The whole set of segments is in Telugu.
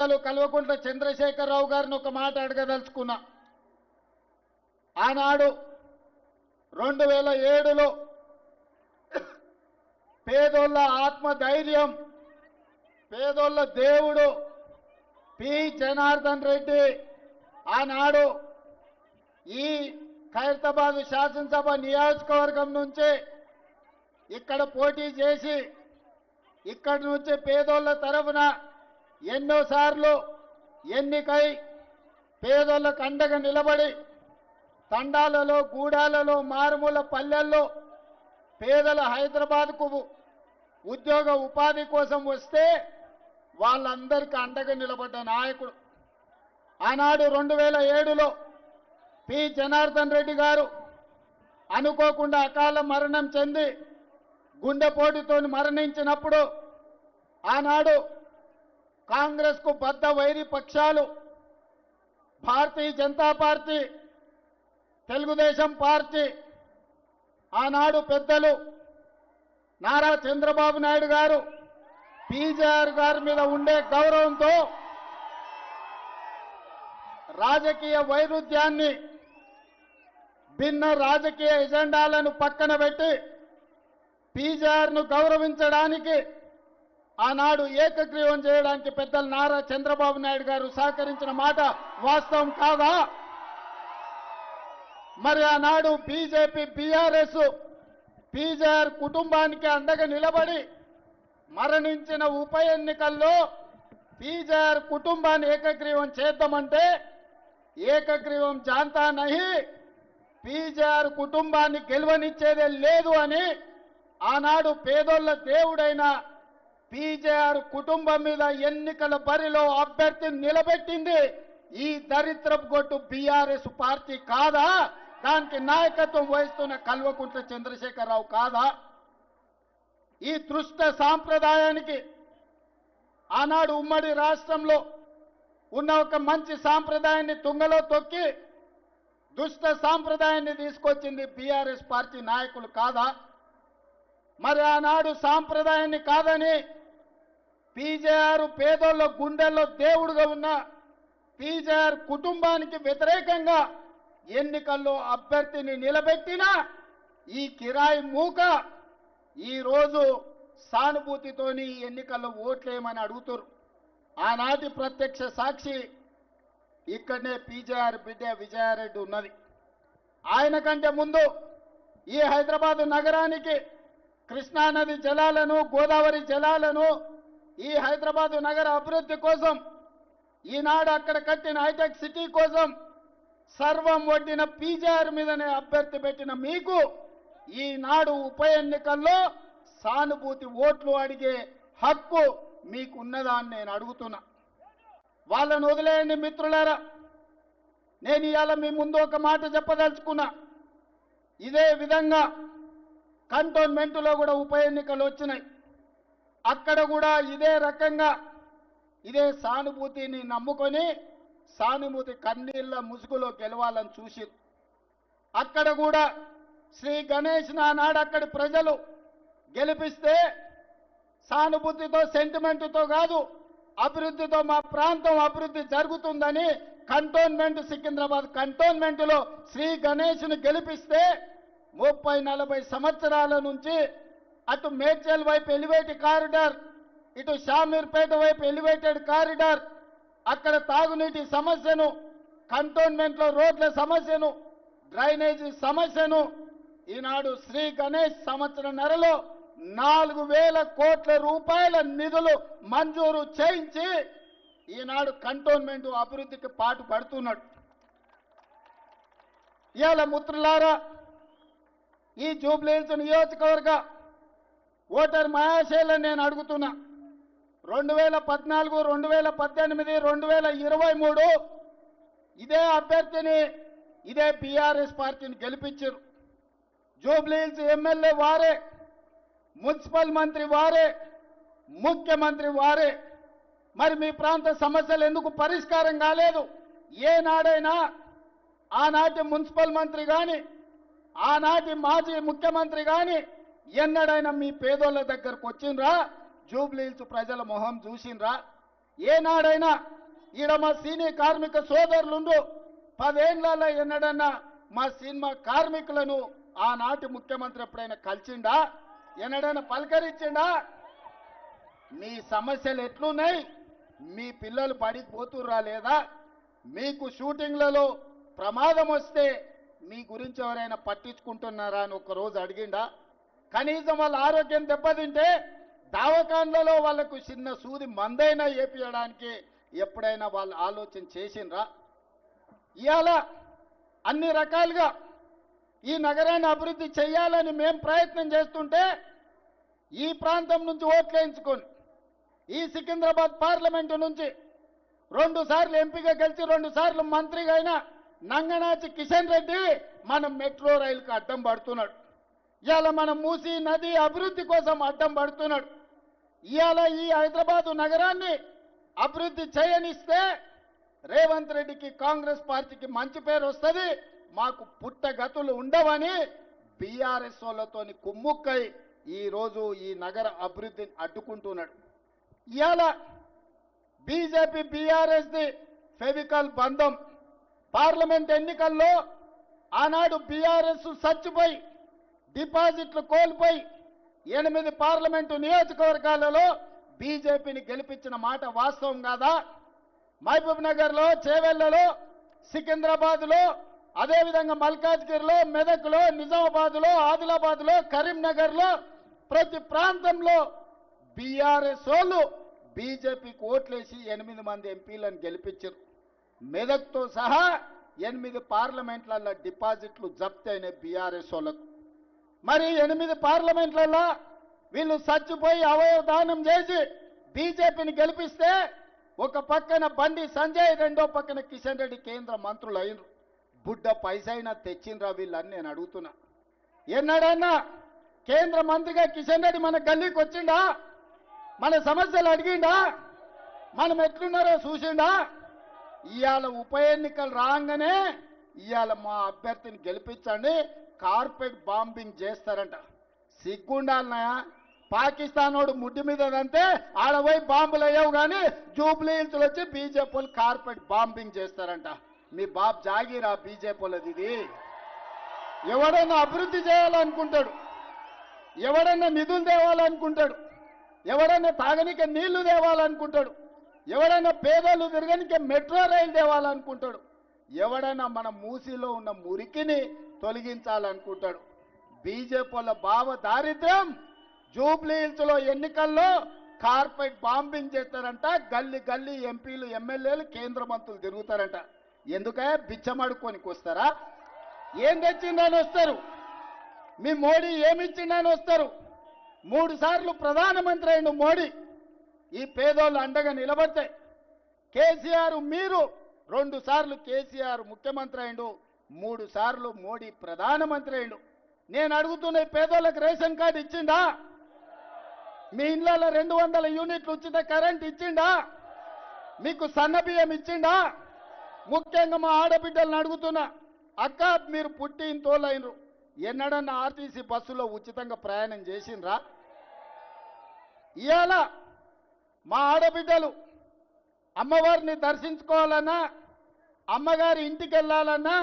కల్వకుంట్ల చంద్రశేఖరరావు గారిని ఒక మాట అడగదలుచుకున్నా. ఆనాడు 2007లో పేదోళ్ళ ఆత్మధైర్యం, పేదోళ్ళ దేవుడు పి జనార్దన్ రెడ్డి ఆనాడు ఈ ఖైరతాబాద్ శాసనసభ నియోజకవర్గం నుంచి ఇక్కడ పోటీ చేసి ఇక్కడి నుంచి పేదోళ్ళ తరఫున ఎన్నోసార్లు ఎన్నికై పేదోళ్ళకు అండగా నిలబడి తండాలలో, గూడాలలో, మారుమూల పల్లెల్లో పేదల హైదరాబాద్కు ఉద్యోగ ఉపాధి కోసం వస్తే వాళ్ళందరికీ అండగా నిలబడ్డ నాయకుడు. ఆనాడు 2007లో పి జనార్దన్ రెడ్డి గారు అనుకోకుండా అకాల మరణం చెంది గుండెపోటుతో మరణించినప్పుడు ఆనాడు కాంగ్రెస్కు బద్ద వైరి పక్షాలు భారతీయ జనతా పార్టీ, తెలుగుదేశం పార్టీ, ఆనాడు పెద్దలు నారా చంద్రబాబు నాయుడు గారు పీజేఆర్ గారి మీద ఉండే గౌరవంతో రాజకీయ వైరుధ్యాన్ని, భిన్న రాజకీయ ఎజెండాలను పక్కన పెట్టి పీజేఆర్ను గౌరవించడానికి ఆనాడు ఏకగ్రీవం చేయడానికి పెద్దలు నారా చంద్రబాబు నాయుడు గారు సహకరించిన మాట వాస్తవం కాదా? మరి ఆనాడు బీజేపీ, బీఆర్ఎస్ పీజేఆర్ కుటుంబానికి అండగా నిలబడి మరణించిన ఉప ఎన్నికల్లో పీజేఆర్ కుటుంబాన్ని ఏకగ్రీవం చేద్దామంటే ఏకగ్రీవం జాంతా నహి, పీజేఆర్ కుటుంబాన్ని గెలవనిచ్చేదే లేదు అని ఆనాడు పేదోళ్ళ దేవుడైన పీజేఆర్ కుటుంబం మీద ఎన్నికల బరిలో అభ్యర్థిని నిలబెట్టింది ఈ దరిద్రపు గొట్టు బీఆర్ఎస్ పార్టీ కాదా? దానికి నాయకత్వం వహిస్తున్న కల్వకుంట్ల చంద్రశేఖరరావు కాదా? ఈ దుష్ట సాంప్రదాయానికి ఆనాడు ఉమ్మడి రాష్ట్రంలో ఉన్న ఒక మంచి సాంప్రదాయాన్ని తుంగలో తొక్కి దుష్ట సాంప్రదాయాన్ని తీసుకొచ్చింది బీఆర్ఎస్ పార్టీ నాయకులు కాదా? మరి ఆనాడు సాంప్రదాయాన్ని కాదని పీజేఆర్ పేదోళ్ళ గుండెల్లో దేవుడుగా ఉన్న పీజేఆర్ కుటుంబానికి వ్యతిరేకంగా ఎన్నికల్లో అభ్యర్థిని నిలబెట్టిన ఈ కిరాయి మూక ఈరోజు సానుభూతితోని ఎన్నికల్లో ఓట్లేయమని అడుగుతారు. ఆనాటి ప్రత్యక్ష సాక్షి ఇక్కడనే పీజేఆర్ బిడ్డ విజయారెడ్డి ఉన్నది. ఆయన కంటే ముందు ఈ హైదరాబాదు నగరానికి కృష్ణానది జలాలను, గోదావరి జలాలను, ఈ హైదరాబాదు నగర అభివృద్ధి కోసం, ఈనాడు అక్కడ కట్టిన హైటెక్ సిటీ కోసం సర్వం వడ్డిన పీజేఆర్ మీదనే అభ్యర్థి పెట్టిన మీకు ఈనాడు ఉప ఎన్నికల్లో సానుభూతి ఓట్లు అడిగే హక్కు మీకున్నదా అని నేను అడుగుతున్నా. వాళ్ళను వదిలేయండి మిత్రులారా. నేను ఇవాళ మీ ముందు ఒక మాట చెప్పదలుచుకున్నా. ఇదే విధంగా కంటోన్మెంట్లో కూడా ఉప ఎన్నికలు వచ్చినాయి. అక్కడ కూడా ఇదే రకంగా ఇదే సానుభూతిని నమ్ముకొని సానుభూతి కన్నీళ్ళ ముసుగులో గెలవాలని చూసి అక్కడ కూడా శ్రీ గణేష్ నానాడు అక్కడి ప్రజలు గెలిపిస్తే సానుభూతితో, సెంటిమెంటుతో కాదు, అభివృద్ధితో మా ప్రాంతం అభివృద్ధి జరుగుతుందని కంటోన్మెంట్, సికింద్రాబాద్ కంటోన్మెంట్లో శ్రీ గణేష్ను గెలిపిస్తే 30-40 సంవత్సరాల నుంచి అటు మేడ్చల్ వైపు ఎలివేటెడ్ కారిడార్, ఇటు షామీర్పేట వైపు ఎలివేటెడ్ కారిడార్, అక్కడ తాగునీటి సమస్యను, కంటోన్మెంట్లో రోడ్ల సమస్యను, డ్రైనేజీ సమస్యను ఈనాడు శ్రీ గణేష్ సంవత్సరన్నరలో 4,000 కోట్ల రూపాయల నిధులు మంజూరు చేయించి ఈనాడు కంటోన్మెంట్ అభివృద్ధికి పాటు పడుతున్నాడు. ఇవాళ మిత్రులారా, ఈ జూబ్లీహిల్స్ నియోజకవర్గ ఓటర్ మహాశైలను నేను అడుగుతున్నా. 2014, 2018, 2023 ఇదే అభ్యర్థిని, ఇదే బీఆర్ఎస్ పార్టీని గెలిపించారు. జూబ్లీహిల్స్ ఎమ్మెల్యే వారే, మున్సిపల్ మంత్రి వారే, ముఖ్యమంత్రి వారే. మరి మీ ప్రాంత సమస్యలు ఎందుకు పరిష్కారం కాలేదు? ఏనాడైనా ఆనాటి మున్సిపల్ మంత్రి కానీ, ఆనాటి మాజీ ముఖ్యమంత్రి కానీ ఎన్నడైనా మీ పేదోళ్ళ దగ్గరకు వచ్చిండ్రా? జూబ్లీహిల్స్ ప్రజల మొహం చూసిండ్రా? ఏనాడైనా ఈడ మా సీనియర్ కార్మిక సోదరులుండు 10 ఏళ్లలో ఎన్నడన్నా మా సినిమా కార్మికులను ఆనాటి ముఖ్యమంత్రి ఎప్పుడైనా కలిసిండా? ఎన్నడైనా పలకరించిండా? మీ సమస్యలు ఎట్లున్నాయి? మీ పిల్లలు బడికి పోతుర్రా లేదా? మీకు షూటింగ్లలో ప్రమాదం వస్తే మీ గురించి ఎవరైనా పట్టించుకుంటున్నారా అని ఒక్కరోజు అడిగిండా? కనీసం వాళ్ళ ఆరోగ్యం దెబ్బతింటే దవాఖాన్లలో వాళ్లకు చిన్న సూది మందైనా ఏపియడానికి ఎప్పుడైనా వాళ్ళు ఆలోచన చేసిండ్రా? ఇవాళ అన్ని రకాలుగా ఈ నగరాన్ని అభివృద్ధి చేయాలని మేము ప్రయత్నం చేస్తుంటే ఈ ప్రాంతం నుంచి ఓట్లేయించుకొని ఈ సికింద్రాబాద్ పార్లమెంటు నుంచి 2 సార్లు ఎంపీగా గెలిచి 2 సార్లు మంత్రిగా అయిన నంగనాచి కిషన్ రెడ్డి మన మెట్రో రైలుకు అడ్డం పడుతున్నాడు. ఇవాళ మన మూసీ నది అభివృద్ధి కోసం అడ్డం పడుతున్నాడు. ఇవాళ ఈ హైదరాబాదు నగరాన్ని అభివృద్ధి చేయనిస్తే రేవంత్ రెడ్డికి కాంగ్రెస్ పార్టీకి మంచి పేరు వస్తుంది, మాకు పుట్టగతులు ఉండవని బీఆర్ఎస్ వాళ్ళతోని కుమ్ముక్కై ఈరోజు ఈ నగర అభివృద్ధిని అడ్డుకుంటున్నాడు. ఇవాళ బీజేపీ బీఆర్ఎస్ది ఫెవికల్ బంధం. పార్లమెంట్ ఎన్నికల్లో ఆనాడు బీఆర్ఎస్ చచ్చిపోయి డిపాజిట్లు కోల్పోయి 8 పార్లమెంటు నియోజకవర్గాలలో బీజేపీని గెలిపించిన మాట వాస్తవం కాదా? మహబూబ్ నగర్లో, చేవెళ్లలో, సికింద్రాబాద్లో, అదేవిధంగా మల్కాజ్గిరిలో, మెదక్లో, నిజామాబాద్లో, ఆదిలాబాద్లో, కరీంనగర్లో ప్రతి ప్రాంతంలో బీఆర్ఎస్ వాళ్ళు బీజేపీకి ఓట్లేసి 8 మంది ఎంపీలను గెలిపించారు. మెదక్తో సహా 8 పార్లమెంట్లలో డిపాజిట్లు జప్తైన బీఆర్ఎస్ వాళ్ళకు. మరి 8 పార్లమెంట్లలో వీళ్ళు చచ్చిపోయి అవయవ దానం చేసి బీజేపీని గెలిపిస్తే ఒక పక్కన బండి సంజయ్, రెండో పక్కన కిషన్ రెడ్డి కేంద్ర మంత్రులు అయినరు. బుడ్డ పైసైనా తెచ్చిండ్రా వీళ్ళని నేను అడుగుతున్నా. ఎన్నడన్నా కేంద్ర మంత్రిగా కిషన్ రెడ్డి మన గల్లీకి వచ్చిండా? మన సమస్యలు అడిగిండా? మనం ఎట్లున్నారో చూసిండా? ఇవాళ ఉప ఎన్నికలు రాగానే ఇవాళ మా అభ్యర్థిని గెలిపించండి, కార్పెట్ బాంబింగ్ చేస్తారంట. సిగ్గుండాలన్నాయా? పాకిస్తాన్ వాడు ముడ్డి మీద అంతే ఆడపోయి బాంబులు అయ్యావు కానీ జూబ్లీ హిల్స్ వచ్చి బీజేపీ వాళ్ళు కార్పెట్ బాంబింగ్ చేస్తారంట. మీ బాబు జాగీరా బీజేపీ వాళ్ళది ఇది. ఎవడన్నా అభివృద్ధి చేయాలనుకుంటాడు, ఎవడన్నా నిధులు తేవాలనుకుంటాడు, ఎవడన్నా తాగనిక నీళ్లు తేవాలనుకుంటాడు, ఎవడన్నా పేదలు తిరగనికే మెట్రో రైలు తేవాలనుకుంటాడు, ఎవడన్నా మన మూసీలో ఉన్న మురికిని తొలగించాలనుకుంటాడు. బీజేపీ వాళ్ళ భావ దారిద్ర్యం జూబ్లీ హిల్స్ లో ఎన్నికల్లో కార్పెట్ బాంబింగ్ చేస్తారంట. గల్లీ గల్లీ ఎంపీలు, ఎమ్మెల్యేలు, కేంద్ర మంత్రులు తిరుగుతారంట. ఎందుకే బిచ్చమడుకోనికి వస్తారా? ఏం తెచ్చిందని వస్తారు? మీ మోడీ ఏమిచ్చిందని వస్తారు? 3 సార్లు ప్రధానమంత్రి అయిన మోడీ ఈ పేదోళ్ళు అండగా నిలబడితే, కేసీఆర్ మీరు 2 సార్లు కేసీఆర్ ముఖ్యమంత్రి అయిండు, 3 సార్లు మోడీ ప్రధానమంత్రి అయిండు. నేను అడుగుతున్న పేదోళ్ళకి రేషన్ కార్డు ఇచ్చిండా? మీ ఇళ్లలో 200 యూనిట్లు ఉచిత కరెంట్ ఇచ్చిండా? మీకు సన్నబియ్యం ఇచ్చిండా? ముఖ్యంగా మా ఆడబిడ్డలను అడుగుతున్నా, అక్క మీరు పుట్టి ఇంతోళ్ళైనరు, ఎన్నడన్నా ఆర్టీసీ బస్సులో ఉచితంగా ప్రయాణం చేసిండ్రా? ఇవాళ మా ఆడబిడ్డలు అమ్మవారిని దర్శించుకోవాలన్నా, అమ్మగారి ఇంటికి వెళ్ళాలన్నా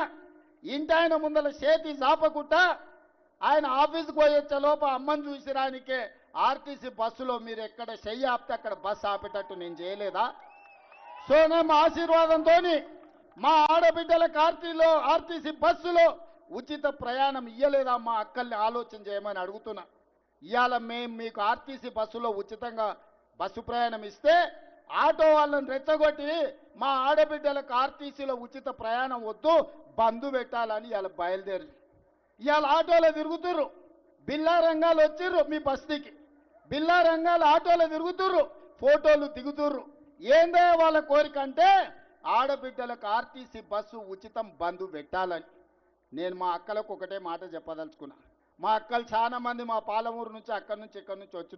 ఇంటి ఆయన ముందల చేతి జాపకుట్ట ఆయన ఆఫీస్కి పోయొచ్చే లోప అమ్మని చూసిరానికే ఆర్టీసీ బస్సులో మీరు ఎక్కడ చెయ్యి ఆపితే అక్కడ బస్సు ఆపేటట్టు నేను చేయలేదా? సోనం ఆశీర్వాదంతో మా ఆడబిడ్డలకు ఆర్టీసీ బస్సులో ఉచిత ప్రయాణం ఇయ్యలేదా? మా అక్కల్ని ఆలోచన చేయమని అడుగుతున్నా. ఇవాళ మేము మీకు ఆర్టీసీ బస్సులో ఉచితంగా బస్సు ప్రయాణం ఇస్తే ఆటో వాళ్ళని రెచ్చగొట్టి మా ఆడబిడ్డలకు ఆర్టీసీలో ఉచిత ప్రయాణం వద్దు, బంధు పెట్టాలని ఇవాళ బయలుదేరి ఇవాళ ఆటోలో తిరుగుతుర్రు. బిల్లా రంగాలు వచ్చిర్రు మీ బస్తీకి, బిల్లా రంగాలు ఆటోలో తిరుగుతుర్రు, ఫోటోలు దిగుతుర్రు. ఏందో వాళ్ళ కోరిక అంటే ఆడబిడ్డలకు ఆర్టీసీ బస్సు ఉచితం బంధు పెట్టాలని. నేను మా అక్కలకు ఒకటే మాట చెప్పదలుచుకున్నా. మా అక్కలు చాలా మంది మా పాలమూరు నుంచి అక్కడి నుంచి ఇక్కడి నుంచి వచ్చి